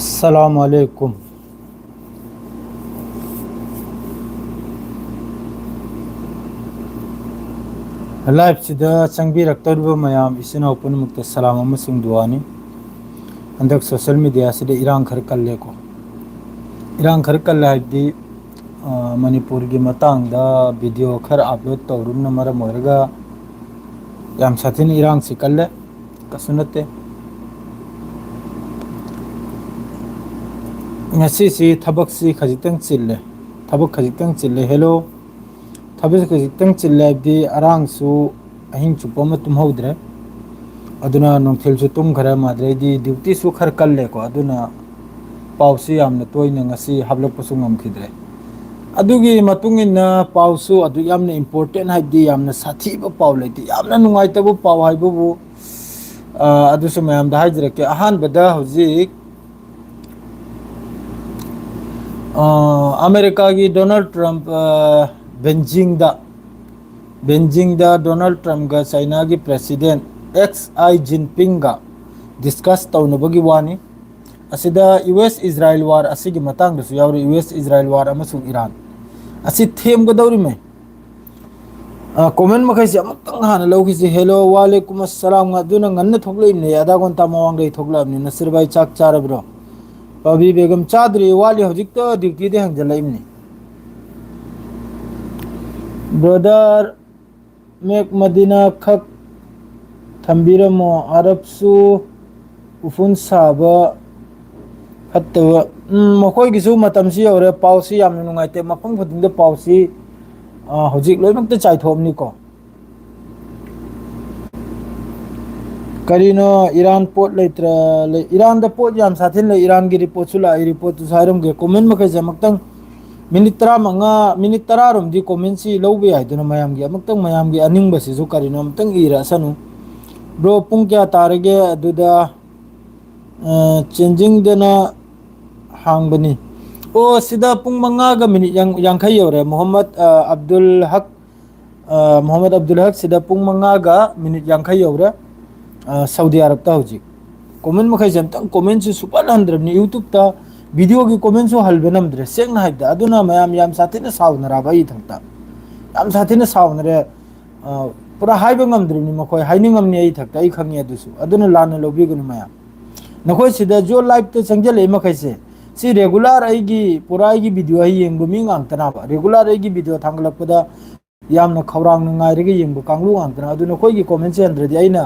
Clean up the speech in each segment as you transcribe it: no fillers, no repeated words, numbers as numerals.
अस्सलामुअलैकुम। लाइफ सिदा चंगबिरक्तरिबा मयाम इसिना पुनमुक्त सलाम अमसुंग दुआनी। हंदक सोशल मीडिया सिदा इरांग खर कल्लेको इरांग खर कल्ले हाइदी मणिपुर की मतंगदा वीडियो खर अपलोड तौरुन मरम ओइरगा याम साथिन इरांग से कल्ले कसुनते ngasi thobak si khajitang chille thobak khajitang chille hello thobak khajitang chille di arang su ahing chupama tum hodre aduna nongthil su tum khara madre di duty su khar kalle ko aduna pausi yamna toina ngasi hablak pasu ngam khidre adugi matungina pausu adu yamna important haidi yamna sathi ba paw leiti yamna nungai tabu paw haibu adu su mayam da hajre ke ahan bada hojik America की Donald Trump Beijing दा Donald Trump का China की president x आई Jinping का discuss तौनबगी वानी असिदा US Israel वार असिगी मतंग दसु यावरी US Israel वार अमसु Iran असि them गदौरी में comment मखैसे अमतंग हाना लौखिसे hello वालेकुम अस्सलाम अदुना ngन्न थोकलेमने आधा घंटा मवांग दे थोकलामने नसर भाई चाक चारब्रो अभी बेगम चादरी वाली हजिक तो ड्यूटी दे हंजलाइमनी ब्रदर मेक मदीना खक थंबीरमो अरबसु उफुन साबा फत्तव मखोय गिसु मतमसी औरे पाउसी यामन नुंगाइते मफम खुदिंग दे पाउसी हजिक लोइमक्ते चाइथोमनी को करीनो ईरान पोट लेत्रा ले ईरान द पोट याम साथिन ले ईरान की रिपोर्ट सुला रिपोर्ट सारम के कमेंट मखे जमक्तंग मिनिट 15 मिनिट 10 रोम दी कमेंट सी लौबे आइदना मयाम की अमक्तंग मयाम की अनिंग बसी जो करीनो अमक्तंग इरा सनु ब्रो पुंग क्या तारगे अदुदा चेंजिंग देना हांगबनी ओ सिदा पुंग मंगा गा मिनिट यांखै यौरे मोहम्मद अब्दुल हक सिदा पुंग मंगा गा मिनिट यांखै यौरे सऊदी अरब ता होजी कमेंट मखै जमतंग कमेंट से सुपर हंड्रेड यूट्यूब ता वीडियो की कमेंट सो हलबे नमद्रे सेंग ना हाइदा अदुना मयाम याम साथिने सावनरा बाई थंगता याम साथिने सावनरे पूरा हाइबे ngamdribni मखै हाइनिंगमनि आई थक्ता आई खंगे अदुसु अदुना लाना लोबिगुनु मयाम नखै सिदा जो लाइव ते संगले मखैसे सी रेगुलर आईगी पूरा आईगी वीडियो आई येंगबु मी ngangतना बा रेगुलर आईगी वीडियो थांगलकपदा यामना खौरांग नंगाइरगे येंगबु कांगलु ngangतना अदुना खोइगी कमेंट से हंड्रेड आइना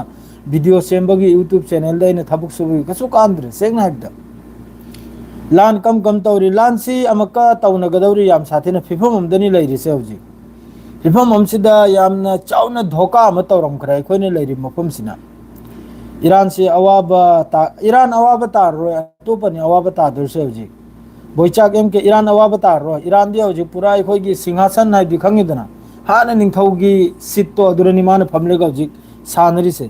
वीडियो सेम्बगी यूट्यूब चैनल दा थबक सुबी कसु कांद्रे सेंग हाइबदा लान कम कम तौरी लान सी अमका तौनगदौरी याम साथेना फिफम अमदनी लैरिसे हौजी फिफम अमसिदा यामना चाउना धोका अम तौरम खरा अखोइने लैरि मफमसिना ईरान अवाबा तारो अतोपनि अवाबा तादरसे हौजी बोइचाक एम के ईरान अवाबा तारो ईरान दी हौजी पूरा अखोइगी सिंहासन हाइबि खंगिदना हाना निंगथौगी सीट तो अदुरनि मान फमलेगा हौजी सानरिसे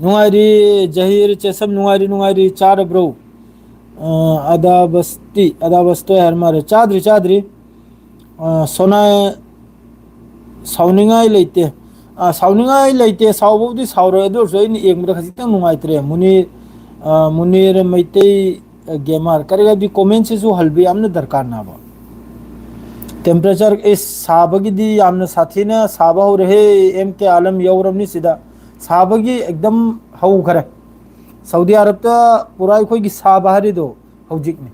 नुआरी जहीर चेसम नुआरी चार ब्रो अदाबस्तो यार मारे चादरी सोना साउनिंगाई लेते साउबुदी साउरो अदुरसो इन एकमदा खजितंग नुआइत्रे मुनीर मैतै गेमर करेगा दी कमेंट से जो हलबी आमने दरकार ना बा टेम्परेचर इस साबगी दी आमने साथीना साबा हो रहे एम के आलम यौरमनी सीधा साबगी एकदम हौ खरे सऊदी अरब ता पूरा अखोइगी साबा हरिदो हौजिकनि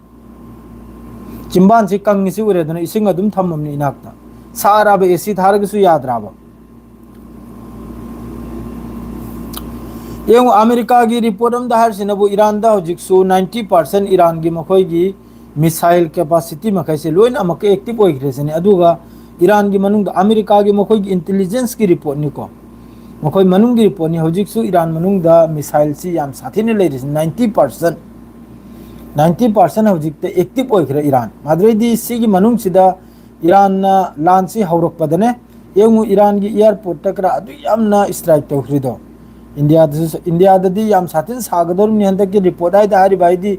चिंबान से कंग से उरेदना इसिंग अदुम थममनि इनाकता साराबा एसी थारगसु याद्राबा येंग अमेरिका की रिपोर्ट अम दाहर सिनबु ईरान दा हौजिकसु 90% ईरान की मखोइगी मिसाइल कैपेसिटी मखैसे लोइन अमके एक्टिव ओइग्रेसने अदुगा ईरान की मनुंग अमेरिका की मखोइगी इंटेलिजेंस की रिपोर्ट निको मखोई मनुंग की रिपोर्ट नि हौजिकसु ईरान मनुंग दा मिसाइल सी याम साथिने लेरिस 90% हौजिकते एक्टिव ओइग्रे ईरान माद्रेदी सी की मनुंग सिदा ईरान ना लान सी हौरकपदने येंगु ईरान की एयरपोर्ट तकरा अदु यामना स्ट्राइक तौखरिदो इंडिया ददी याम साथिन सागदोरनि हंदक की रिपोर्ट आइ दारी बाइदी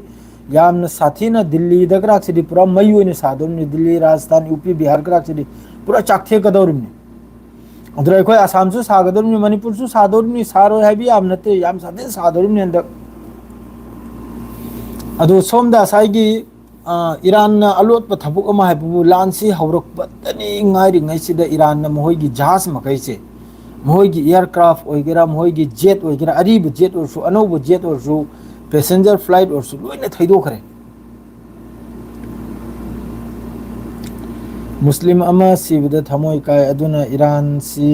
यामना साथिना दिल्ली दकरा सिदी पूरा मयुने सादोरनि दिल्ली राजस्थान यूपी बिहार करा सिदी पूरा चाकथे कदोरनि अदर अखोय आसामसु सागदोरनि मणिपुरसु सादोरनि सारो हाइबि याम नते याम साथिन सादोरनि हंदक अदु सोमदा साइगी ईरान अलोट थबुक अमा हाइबु लानसी हौरकपतनी ngairi ngaisida ईरान न मोहगी जहाज मकैसे मोहगी एयरक्राफ्ट ओइगेरा मोहगी जेट ओइगेरा अरीब जेट ओरसु अनौब जेट ओरसु पैसेंजर फ्लाइट ओरसु लोइने थैदोखरे मुस्लिम अमा सिबदा थमोय काय अदुना ईरान सी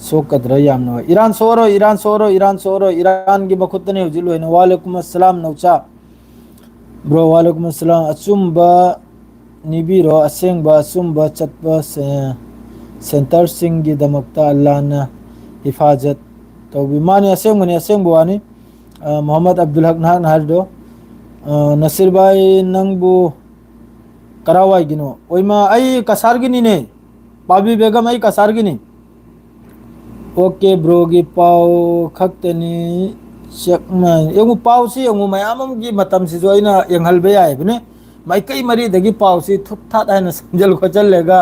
सोकद्र यामनो ईरान सोरो ईरान की बखुतने हुजि लोइने वालेकुम अस्सलाम नौचा ब्रो वालेकुम अस्सलाम अचुम्बा निबिरो असेंबा अचुम्बा चटपा सेंटर सिंगी दमकता अल्लाह न हिफाजत तौबी मानी असेंबो वानी मोहम्मद अब्दुल हक नाहक नाहरदो नसीर भाई नंगबू करावाई गिनो ओइमा आई कसार गिनी ने पाबी बेगम आई कसार गिनी ओके ब्रो गी पाव खक्तनी चेकमा यंगु पाव सी यंगु मयामम गी मतम सी जो इना यंगहलबे आय बने माइकई मरी दगी पाव सी थुप थात आयना समझल खोचल लेगा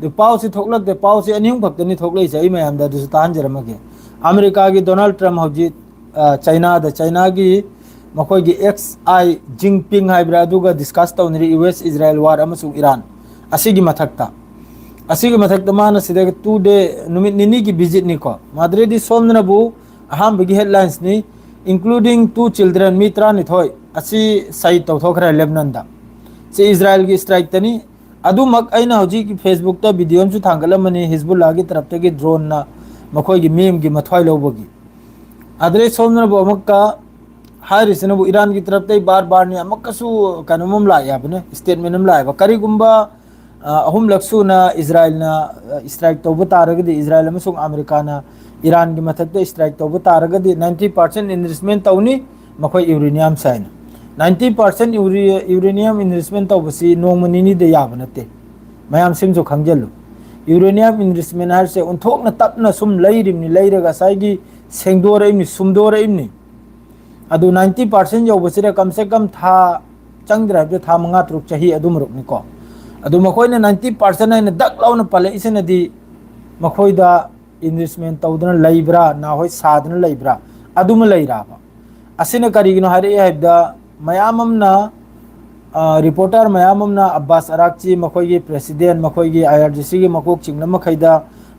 दे पाव सी थोकलक दे पाव सी अनिहुं भक्तनी थोकलै सही मयाम दा दुस तान जरमगे अमेरिका की डोनाल्ड ट्रम्प हौजी चाइना की मखोई की एक्स आई जिंगपिंग हाइब्रा अदुगा डिस्कस तौनरी यूएस इजराइल वार अमसु ईरान असिगी मथक्ता मान सिदे 2 डे नुमित निनी की विजिट निको माद्रेदी सोमनबु अहम बगी हेडलाइंस नि इंक्लूडिंग 2 चिल्ड्रन मित्रा निथोय असि साइट तौथोखरा लेबनान दा से इजराइल की स्ट्राइक तनी अदुमक अइना हौजी की फेसबुक ता वीडियो मसु थांगलमनी हिजबुल्लाह की तरफ तगी ड्रोन ना मखोई की मीम की मथवाई लौबगी अदरे सोमनबु अमक्का हारिसनबु ईरान की तरफ तई बार ने अमक्कसु कनुमम लायाबने स्टेटमेंट हम लायबा करिगुंबा अहुम लक्सुना इजराइल ना स्ट्राइक तौब तारगदी इजराइल अमसुंग अमेरिका ना ईरान की मथक्ते स्ट्राइक तौब तारगदी 90% इन्वेस्टमेंट तौनी मखोई यूरेनियम साइन 90% यूरेनियम इन्वेस्टमेंट तौबसी नोंमनिनी दे याब नते मयाम सिमजो खंगजलु यूरेनियम इन्वेस्टमेंट हारसे उन्थोकना तपना सुम लैरिमनि लैरगा साइगी सेंगदोरइमनि सुमदोरइमनि अदु 90% यौबसिरे कम से कम था चंद्रबे था मंगा तुरुक चही अदुमरुकनिको अदु मखोइना 90% है दक लाउन पले इसनदी मखोइदा इन्वेस्टमेंट तौदना लैब्रा ना होय सादना लैब्रा अदुम लैराबा असिना करिगिनो हारे हैबदा मयाममना रिपोर्टर मयाममना अब्बास अराकची मखोइगी प्रेसिडेंट मखोइगी आईआरजीसी की मकोक चिंगना मखैदा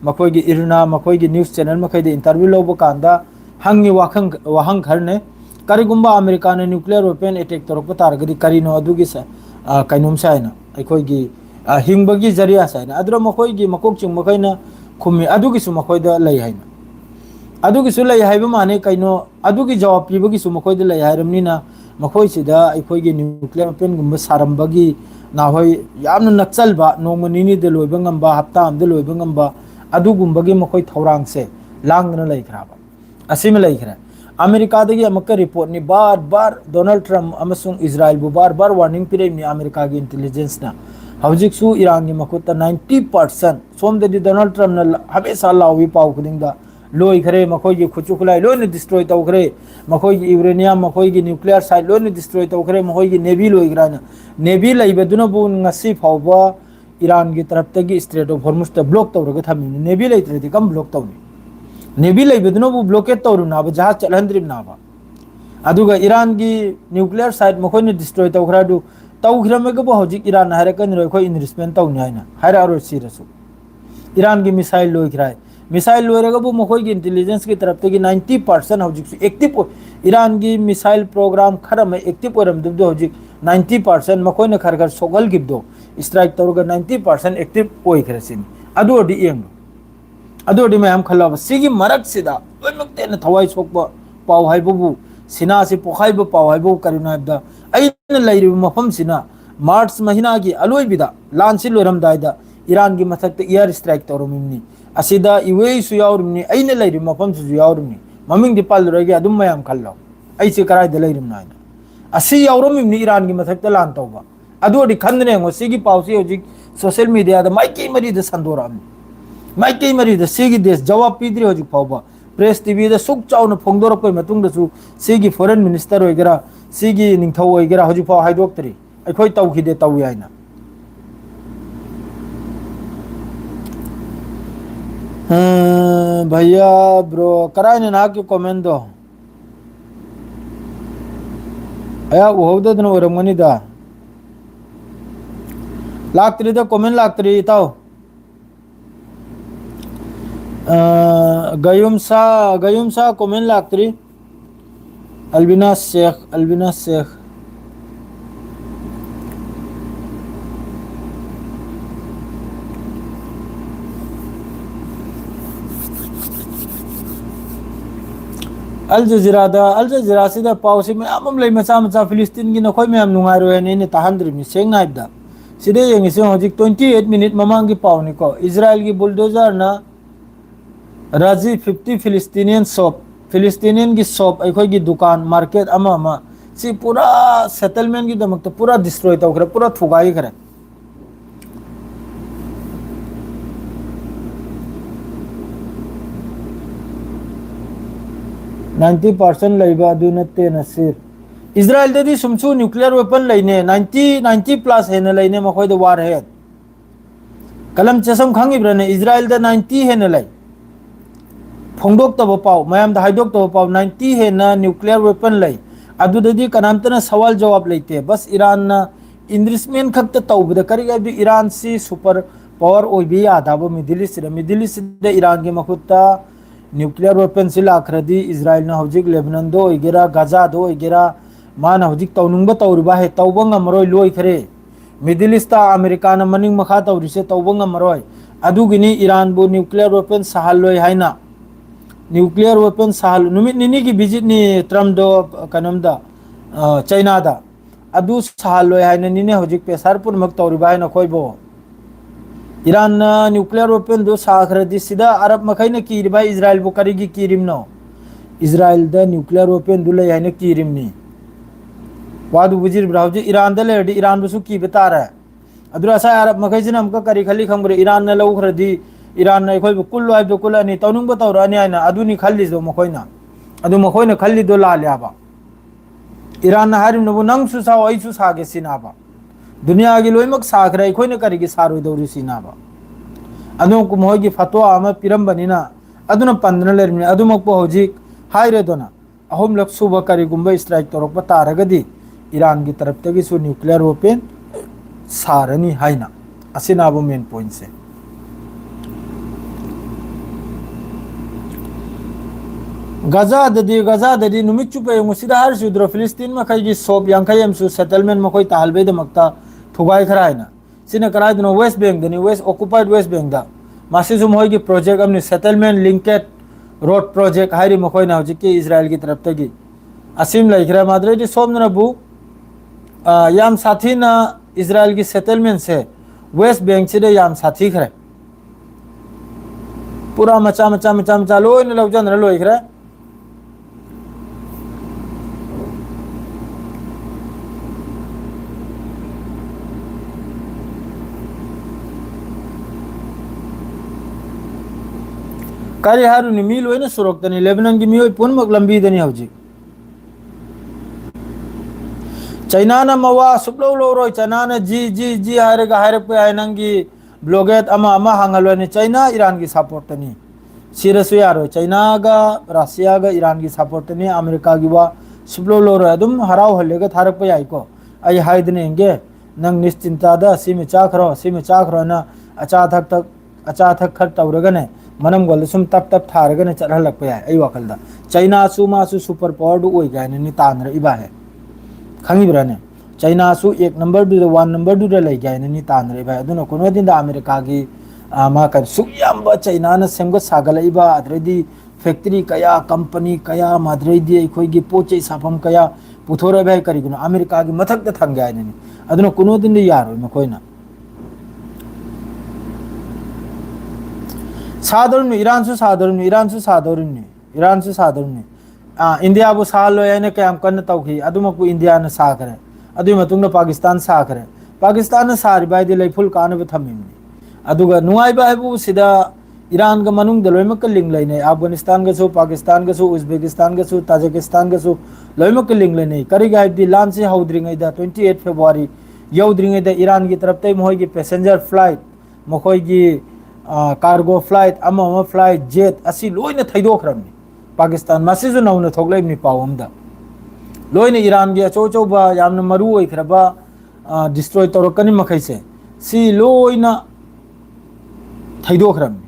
मखोइगी इरना मखोइगी न्यूज़ चैनल मखैदा इंटरव्यू लौब कांदा हंगी वाहंग खरने करिगुंबा अमेरिका ने न्यूक्लियर वेपन अटैक तौरप तारगदी करिनो अदुगी कैनोम साइना अखोइगी हिंबगी जरिया साइना अदुरा मखोइगी मकोक चिंग मखैना खुमी अदुगिसु मखोइदा लೈ हाइना अदुगिसु लೈ हाइबा माने कैनो अदुगी जवाब पीबगिसु मखोइदा लೈ हाइरमनिना मखोइसिदा अखोइगी न्यूक्लियर वेपन गुंबा सारमबगी नाहोय यामना नक्सलबा नोंमनिनी दे लोइबा ngamba हप्ता आमदे लोइबा ngamba अदुगुंबगी मखोइ थौरांगसे लांगना लैखराबा असिम लैखरा अमेरिका दगी अमक्का रिपोर्ट नि बार डोनाल्ड ट्रम्प अमसुंग इजराइल बु बार वार्निंग पिरेमनि अमेरिका की इंटेलिजेंस ना हौजिकसु ईरान की मखुता 90% सोमददी डोनाल्ड ट्रम्प ना हमेशा लावी पाव खुदिंगदा लोई खरे मखोई की खुचु खुलाई लोने डिस्ट्रॉय तौखरे मखोई की यूरेनियम मखोई की न्यूक्लियर साइट लोने डिस्ट्रॉय तौखरे मखोई की नेवी लोई ग्राना नेवी लैबदुना बु ngasi फावबा ईरान की तरफ तगी स्ट्रेट ऑफ हॉर्मुज त ब्लॉक तौरगा थमिनि नेवी लैत्रदि कम ब्लॉक तौनि नेवी लैबदुना बु ब्लॉकेट तौरुनाबा जहाज चलहंद्रिबनाबा अदुगा ईरान की न्यूक्लियर साइट मखोइने डिस्ट्रॉय तौखरादु तौखरमगबो हौजिक ईरान हारकन रोखो इन्वेस्टमेंट तौनि हाइना हाइरारो सिरसु ईरान की मिसाइल लोइखराय मिसाइल लोइरगबो मखोइ की इंटेलिजेंस की तरफ तगी 90% हौजिक एक्टिव ईरान की मिसाइल प्रोग्राम खरम एक्टिव ओरमदुदो हौजिक 90% मखोइने खरगर सोगल गिबदो स्ट्राइक तौरगा 90% एक्टिव ओइखरसिन अदोडी एंग अदोडी मयाम खल्लाबा सिगी मरक सिदा लोइमक्तेना थवाई सोकबा पाव हाइबबु सिना से पोखाइबा पाव हाइबबु करिनाबदा अइना लैरिबा मफम सिना मार्च महीना की अलोइबिदा लानसि लोरमदाइदा ईरान की मथक्ते एयर स्ट्राइक तौरमिमनि असिदा इवे सु यावरमिनि अइना लैरिबा मफम सु यावरमिनि ममिंग दि पालरगे अदुम मयाम खल्लाव अइसे कराइदा लैरिमनाइना असि यावरमिमनि ईरान की मथक्ते लान तौबा अदोडी खंदने ngo सिगी पावसी होजिक सोशल मीडिया दा माइकी मरी दा संदोरामनि माइकी मरी दा सिगी देश जवाब पीद्रि होजिक फावबा प्रेस टीवी दा सुक चाउन फोंगदोरपै मतुंग दसु सिगी फॉरेन मिनिस्टर होइगरा सिगी निंगथौ होइगरा होजिक फाव हाइदोक्तरी अखोइ तौखिदे तौइ हाइना भैया ब्रो कराइने ना के कमेंट दो अया उहौददन ओरमगनिदा लाक्तरी दा कमेंट लाक्तरी इताओ गयुमसा कमेंट लाक्तरी अलबिना शेख अल जजीरा से पासी मैम ले मचा मचा फिलिस्तीन की नखोई मैम नुंगारो ने ताहंद्रिमी सेंग नाइबदा सिदे येंगिसे हजिक 28 मिनट ममांग की पावनिको इजराइल की बुलडोजर ना राजी 50 फिलिस्तीनियन की शॉप अखोई की दुकान मार्केट अमा अमा सी पूरा सेटलमेंट की दमक पूरा डिस्ट्रॉय तौखरे पूरा थुगाई खरे 90% लैबा अदु नते नसीर इजराइल ददी सुमसु न्यूक्लियर वेपन लैने 90 प्लस हेन लैने मखोय द वार हेड कलम चसम खांगिब्रने इजराइल द 90 हेन लै फोंदोक तब पाव मयाम द हाइदोक तब पाव 90 हेन न्यूक्लियर वेपन लै अदु ददी कनामतना सवाल जवाब लेते बस ईरान ना इंड्रिसमेंट खक्त तौबद करिगा दि ईरान सी सुपर पावर ओइबी आदाबो मिडिल ईस्ट ईरान के मखुत्ता न्यूक्लियर वेपन से लाखरदी इजराइल ना हौजिक लेबनान दो इगेरा गाजा दो इगेरा मान हौजिक तौनुंग तौरबा है तौबंग मरोय लोय खरे मिडिल ईस्ट अमेरिका ना मनिंग मखा तौरिसे तौबंग मरोय अदुगिनी ईरान बु nuclear weapon सहालोय हाइना nuclear weapon Sahal नुमित निनी की विजिट नि ट्रम्प दो कनमदा चाइना दा अदु सहालोय हाइना निने हौजिक पेसार पुनमक तौरबा है नखोयबो ईरान न्यूक्लियर वेपन दो साखरदी सिदा अरब मखैन कीरिबा इजराइल बो करिगी कीरिमनो इजराइल द न्यूक्लियर वेपन दुले याने कीरिमनी वादु बुजिर ब्राउज ईरान द लेडी ईरान बसु की बता रहा है अदुरा सा अरब मखैजन हमका करी खली खंगरे ईरान न लौखरदी ईरान न खोय कुल वाइब दो कुल अनि तौनुंग बतौर अनि आइना अदुनी खल्ली दो मखैना अदु मखैना खल्ली दो ला ल्याबा ईरान न हारिम नबु नंग सुसाव ऐसु सागे सिनाबा दुनिया की लोइमक साखरे अखोइना करिगी सारोइदौरि सिनाबा अदु कुमहोगी फतवा अमा पिरंबनिना अदुना पंदना लेरमिना अदुमक पो हौजिक हाइरेदोना अहोम लक सुबा करिगुंबा स्ट्राइक तोरकपा तारगदी ईरान की तरफ तगी सु न्यूक्लियर वेपन सारनी हाइना असिनाबो मेन पॉइंट से गजा ददी नुमित चुपे मुसिदा हर सुद्रो फिलिस्तीन में खैगी सोप यांखयम सु सेटलमेंट मखोय तालबे दमकता थुगाई खरायना सिना कराय दनो वेस्ट बैंक दनी वेस्ट ऑक्युपाइड वेस्ट बैंक दा मासे जुम होगी प्रोजेक्ट हमने सेटलमेंट लिंकेड रोड प्रोजेक्ट हाइरी मखोय ना होजी के इजराइल की तरफ तगी असीम लाइखरा माद्रे दि सोमना बु याम साथी ना इजराइल की सेटलमेंट से वेस्ट बैंक से याम साथी खरे पूरा मचा लोय न लवजन र लोय खरे कार्य हारू नि मिल होइना सुरक्तनी लेबनान की मियोय पुनमक लंबी दनी हौजी चाइना ना मवा सुपलो लोरोय चाइना ना जी हारेगा हारे पे आय नंगी ब्लॉगेट अमा हांगलवनी चाइना ईरान की सपोर्ट तनी सिरसु यारो चाइना गा रशिया गा ईरान की सपोर्ट तनी अमेरिका की वा सुपलो लोरो अदुम हराव हल्लेगा थारक पे आइको आई हाइदने हेंगे नंग निश्चिंता दा सिमे चाखरो ना अचा थक खर तौरगने मनम गोल सुम तप थारगने चलहलक पे आई वखलदा चाइना सु मासु सुपर पावर दु ओइ गायने नि तानर इबा है खंगिब्राने चाइना सु एक नंबर दु 1 नंबर दु लै गायने नि तानर इबा अदुनो कोनो दिन दा अमेरिका की मा कर सुयाम चाइना न सेमगो सागल इबा अद्रेदी फैक्ट्री कया कंपनी कया माद्रेदी अखोई की पोचे साफम कया पुथोरे भाई करिगुनो अमेरिका की मथक त थंग गायने नि अदुनो कोनो दिन यारो मखोइना साधारण ईरान से साधारण इंडिया बु सालो याने कयम कन तौखी अदुमकु इंडिया न साखरे अदुई मतुंग पाकिस्तान साखरे पाकिस्तान न सारि बायदि लैफुल कानबे थमिमनि अदुगा नुआई बायबु सिदा ईरान का मनुंग दलोइमक लिंक लेने अफगानिस्तान गसु पाकिस्तान गसु उज्बेकिस्तान गसु ताजिकिस्तान गसु लोइमक लिंक लेने करी गायदि लान से हौद्रिंगै दा 28 फरवरी यौद्रिंगै दा ईरान की तरफ तै मोहई की पैसेंजर फ्लाइट मखोई की कार्गो फ्लाइट अमा फ्लाइट जेट असी लोइना थैदोखरमनि पाकिस्तान मासिजु नौना थोगलैमनि पावमदा लोइन ईरान की अचो अचौबा यामना मरु ओइखरबा डिस्ट्रॉय तौरकनी मखैसे सी लोइना थैदोखरमनी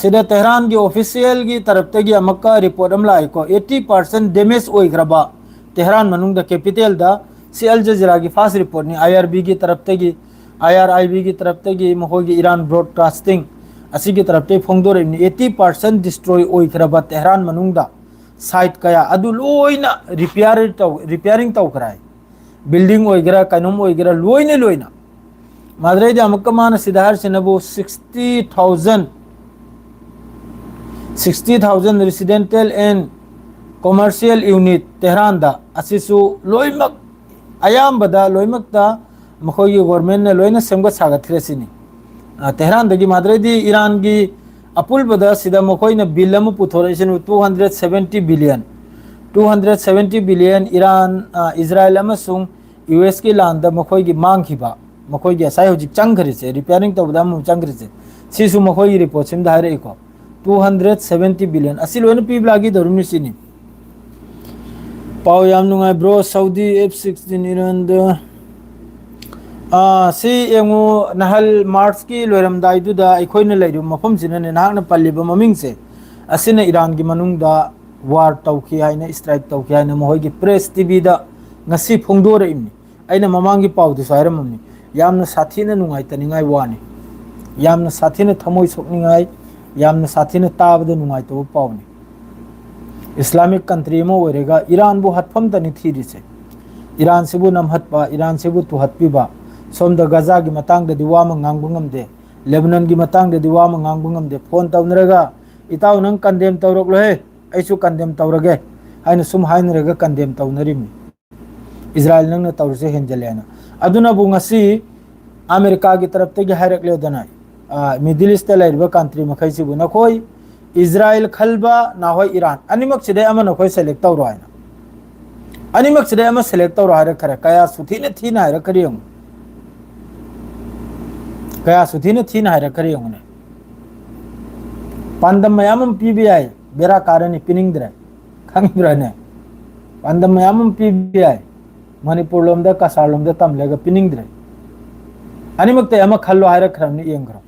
सिदा तेहरान की ऑफिशियल की तरफ तगी अमक्का रिपोर्ट अम लाइको 80% डैमेज ओइखरबा तेहरान मनुंग द कैपिटल दा सी अल जजीरा की फास्ट रिपोर्ट नि आईआरबी की तरफ तगी IRIB की तरफ तगी मखोगी ईरान ब्रॉडकास्टिंग असी की तरफ ते फोंदोरेनी 80% डिस्ट्रॉय ओइखरबा तेहरान मनुंग दा साइट कया अदु लोइना रिपेयरिंग तौखराय बिल्डिंग ओइगरा कनुम ओइगरा लोइना माद्रे द अमक्का मान सिदाहर सिनबो 60,000 residential and commercial unit Tehran दा असिसु लोइमक अयामबदा लोइमकता मखोगी गवर्नमेंट ने लोइना सेमगत सागथ्रेसिनी तेहरान दगी माद्रे दी ईरान की अपुलबदा सिदा मखोइना बिल अम पुथोरेसिन 270 बिलियन ईरान इजराइल अमसुंग यूएस की लांदा मखोगी मांगखिबा मखोगी असाय होजिक चंगखरिसे रिपेयरिंग तबदा मु चंगखरिसे सिसु मखोगी रिपोर्ट सिम दारे इको 270 बिलियन असी लोइन पीबलागी दरुनी सिनी पाव याम नुंगाय ब्रो सऊदी F-16 ईरान द सी एंगो नहल मार्च की लोरमदाई दुदा अखोइना लेरु मफम सिनने नाहकना पल्लिबा ममिंग से असिना ईरान की मनुंग दा वार तौखी हाइना स्ट्राइक तौखी हाइना मोहगी प्रेस टीवी दा ngasi phongdore imni aina mamangi pawdu sairamni yamna sathina nungai taningai wani yamna sathina thamoi sokningai yamna sathina tabada nungai to pawni islamic country mo orega iran bu hatpham tani thiri se iran sebu namhatpa iran sebu tu hatpiba somda gaza gi matang da diwama ngangbungam de lebanon gi matang da diwama ngangbungam de phone tawnraga itaw nang condemn tawrok lo he aisu condemn tawrage aina sum hainraga condemn tawnarim Israel नंग तौरसे हेंजलेना अदुना बुंगसी America की तरफ ते हायरक लेदना middle east लेरबा country मखैसि बु नखोय Israel खलबा नाहोय Iran अनिमक सिदे अमा नखोय select तौरो आइना अनिमक सिदे अमा select तौरो हायरक खरे कया सुथिने थीना हायरक करियंग कया सुथिने थीना हायरक करियंग ने पांदम मयामम पीबीआई बेरा कारनि पिनिंगद्रे खंगब्रने पांदम मयामम पीबीआई मणिपुर लोमदा कासार लोमदा तमलेगा पिनिंगद्रे अनिमक्ते अमा खल्लो हायरक खरमनि येंग्रो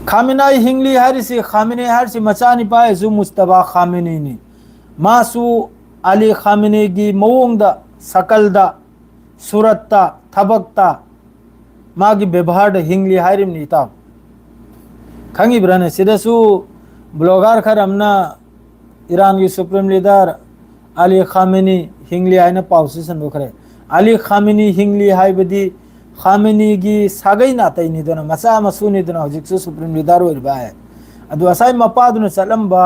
खामिनाई हिंगली हारिसी खामिने हारिसी मचानी पाएसु मुस्तफा खामिनी नि मासु अली खामिनी की मवोंगदा सकलदा सूरतता थबकता मागी व्यवहार हिंगली हारिमनि ता खंगिब्रने सिदसु ब्लॉगर खरमना ईरान की सुप्रीम लीडर अली खामिनी हिंगली आइना पाउसिसन बखरे अली खामिनी हिंगली हाइबदी खामिनी की सागै नातै निदना मसा मसु निदना हजिकसु सुप्रीम लीडर ओइबा है अदु असाई मपादुन चलंबा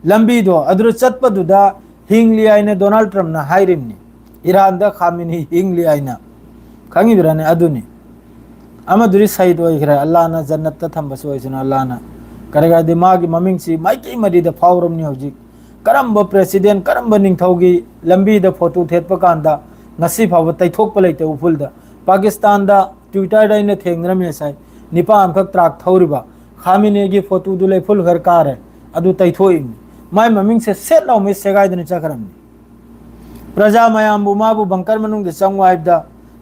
लंबी दो अदु चतपदुदा हिंगली आइना डोनाल्ड ट्रम्प ना हाइरिमनी ईरान दा खामिनी हिंगली आइना खंगी बिराने अदुनी अमदुरी सईद ओइखरे अल्लाह ना जन्नत ता थंबसु ओइसना अल्लाह ना करेगा दिमागी ममिंगसी माइकी मदी दा फावरमनी हजिक करम्ब प्रेसिडेंट करम्ब निंगथौगी लंबी द फोटो थेतप कांदा ngasi फाव तैथोक पलैते उफुल द पाकिस्तान दा ट्विटर दा इन थेंगरमे साइ निपा अमखक ट्राक थौरिबा खामिने की फोटो दु लेफुल घर कार है अदु तैथोइम माय ममिंग से सेट लाउ में सेगाय दने चकरम प्रजा मयाम बुमाबु बंकर मनुंग दे संवाइब दा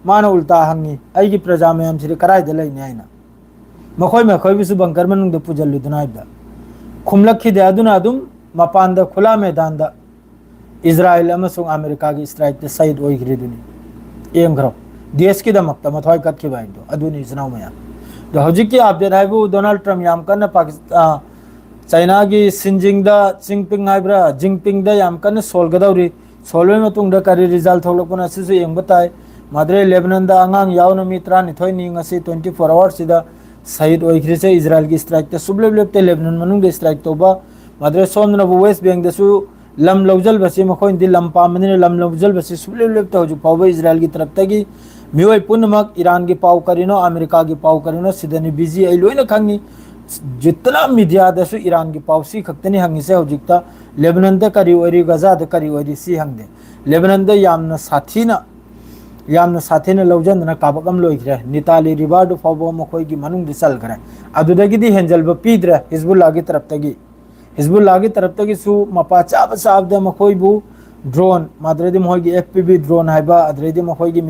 माना उल्टा हंगी आइगी प्रजा मयाम सिरे कराय दे लैने आइना मखोय बिसु बंकर मनुंग दे पुजल्लु दुनाइब दा खुमलखि दे अदुना अदुम मपान द खुला मैदान द इजराइल अमसुंग अमेरिका की स्ट्राइक द साइड ओइग्रिदुनी एंग्रो देश की दमक मथवाई कत के बाइदो अदुनी इजनाव मया द हजिक की अपडेट हाइबु डोनाल्ड ट्रम्प याम कन पाकिस्तान चाइना की सिंजिंग द जिंगपिंग हाइब्रा जिंगपिंग द याम कन सोलगदौरी सोलवे मतुंग द करी रिजल्ट थोलपन असिसु एंगबताय माद्रे लेबनान द अंगांग यावनो मित्रा निथोय निंगसी 24 आवर्स सिदा साइड ओइग्रिसे इजराइल की स्ट्राइक द सुबलेबलेबते लेबनान मनुंग द स्ट्राइक तोबा माद्रे सोमन वेस्ट बैंक दसु लम लौजल बसी मखोइन दि लम पामने लम लौजल बसी सुबलेबलेब तो पाव इजराइल की तरफ तगी मियोय पुनमक ईरान की पाव करिनो अमेरिका की पाव करिनो सिदनी बिजी आई लोइना खंगी जितना मीडिया दसु ईरान की पाव सी खक्तनी हंगी से होजिकता लेबनान द करी ओरी गजा द करी ओरी सी हंगदे लेबनान द यामना साथीना लौजन काबकम लोइग्रे निताली रिवार्ड फाव मखोय की मनुंग दि चल करे अदुदगी दि हेंजल ब पीद्रे हिजबुल्लाह की तरफ तगी हिजबुल्लाह की तरफ तक Mopa चाब चाबद मखोइबु drone माद्रेदी मोहगी FPV drone हाइबा अद्रेदी मखोइगी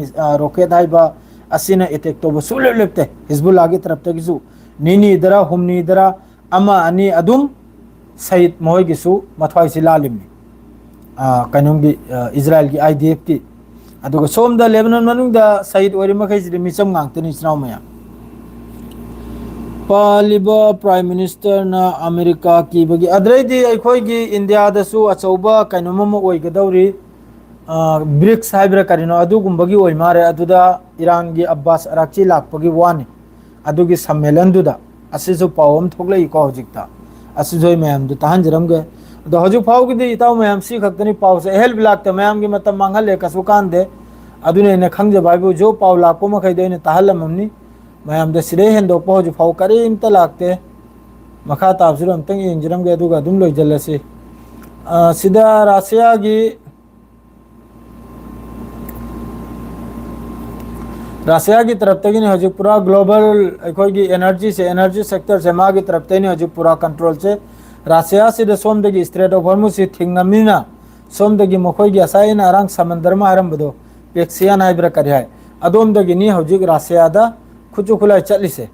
rocket हाइबा असिना अटैक तोब सुले लेप्ते हिजबुल्लाह की तरफ तक नीनी दरा हुमनी दरा अमा अनि अदुम सहित मोहगी मथवाई से लालिमनी कनोंगी इजराइल की आईडीएफ की अदुगा सोमदा लेबनान मनुंगदा सहित ओरि मखैसिदि मिचम गांगतनी स्नाव मया पालिबा प्राइम मिनिस्टर ना अमेरिका की बगी अद्रैदी अखोइगी इंडिया दसु अचौबा कनोमम ओइगदौरी ब्रिक्स हाइब्रा करिनो अदुगुंबगी ओइ मारे अदुदा ईरान की अब्बास अराक्ची लाकपगी वानी अदुगी सम्मेलन दुदा असिसु पावम थोगलै को हजिकता असिजोय मैम दु तहंजरमगे दो हजु फाउगी इताव मैम सी खक्तनी पाव से हेल्प लाकते मैम की मतलब मांगले कसु कांदे अदुने ने खंगजे बाइबु जो पाव लाको मखैदे ने तहलमनी मैम द सिरे हेंदो पो हजु फाउ करीम त लाकते मखा ताबसिरो अमतंग इंजरमगे अदुगा अदुम लोइजलसे सिदा रसिया की रसिया की तरफ तक हजू पूरा ग्लोबल अखोगी एनर्जी सेक्टर से माँ की तरफ तक हजू पूरा कंट्रोल से रसिया से सोमदगी स्ट्रेट ऑफ हॉर्मुज से थिंगमीना सोमदगी मखोगी असाइन अरंग समंदर में आरंभदो पेक्सियान हाइब्रा करी है अदोमदगी नी हजू रसिया दा खुचु खुला चली से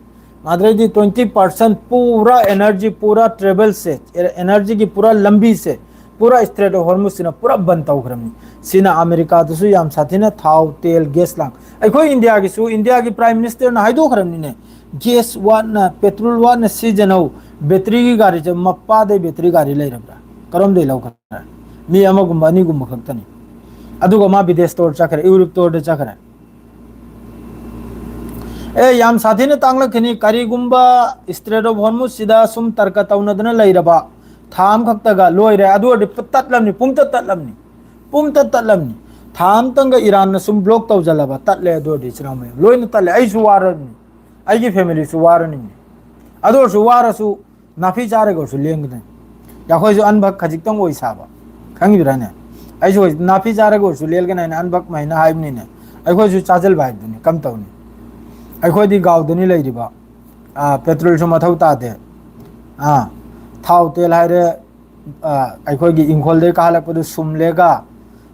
माद्रेदी 20% पूरा एनर्जी पूरा ट्रेवल से एनर्जी की पूरा लंबी से पूरा स्ट्रेट ऑफ हॉर्मुज सिना पूरा बंद तौखरमनी सिना अमेरिका दसु याम साथीना थाव तेल गैस लांग अखोई इंडिया की प्राइम मिनिस्टर ना हाइदोखरमनी ने गैस वाना पेट्रोल वाना सीजनौ बैटरी की गाड़ी च मप्पा दे बैटरी गाड़ी लेरब्रा करम दे लौखरा मी अमगुम अनी गुम खक्तनी अदुगा मा विदेश तोड़ चखरे यूरोप तोड़ चखरे ए याम साथीने तांगलखनी करीगुंबा स्ट्रेट ऑफ हॉर्मुज सिदा सुम तर्क तौनदना लेरबा थाम खक्तगा लोइरे अदुडी तत्लमनी पुम तत्लमनी थाम तंग ईरान सुम ब्लॉक तौजलबा तत्ले अदुडी चनामे लोइन तत्ले आइसु वारनी आइगी फैमिली सु वारनी अदुसु वारसु नाफी चारे गोसु लेंगने याखोइसु अनभक खजिक्तंग ओइ साबा खंगिराने आइसु नाफी चारे गोसु लेलगने अनभक महिना हाइबनिने आइखोइसु चाजल बाइदुनी कम तौनी आइखोइदी गावदनी लेरिबा पेट्रोल सु मथौ तादे थाव तेल हाइरे अखोगी इंखोल कहलपद सुमलेगा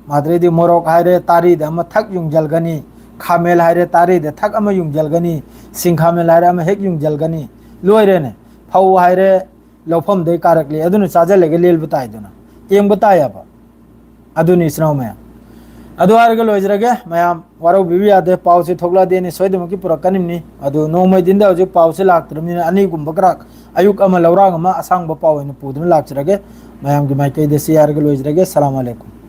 माद्रेदी मोरक हाइरे तारीद थक युंजलगनी खामेल हाइरे तारीद थक युंजलगनी सिंखामेल हाइरे हेक युंजलगनी लोइरेने फौ हाइरे लौफम दे कारकले अदुन चाजलेगे लेल बताइदुना एंग बतायाबा अदुनि स्नाव मैं अदु हारगे लोइजरगे मयाम वारो बिबी आदे पाव से थोगला देने सोइदमकी पुरकनिमनी अदु नोमै दिनदा हजु पाव से लाक्त्रमनी अनि गुंबकराक अयुक अमा लौरांग अमा असांग पाव पुदुन लाक्चरगे मयाम की माइकई देसी हारगे लोइजरगे अस्सलाम वालेकुम।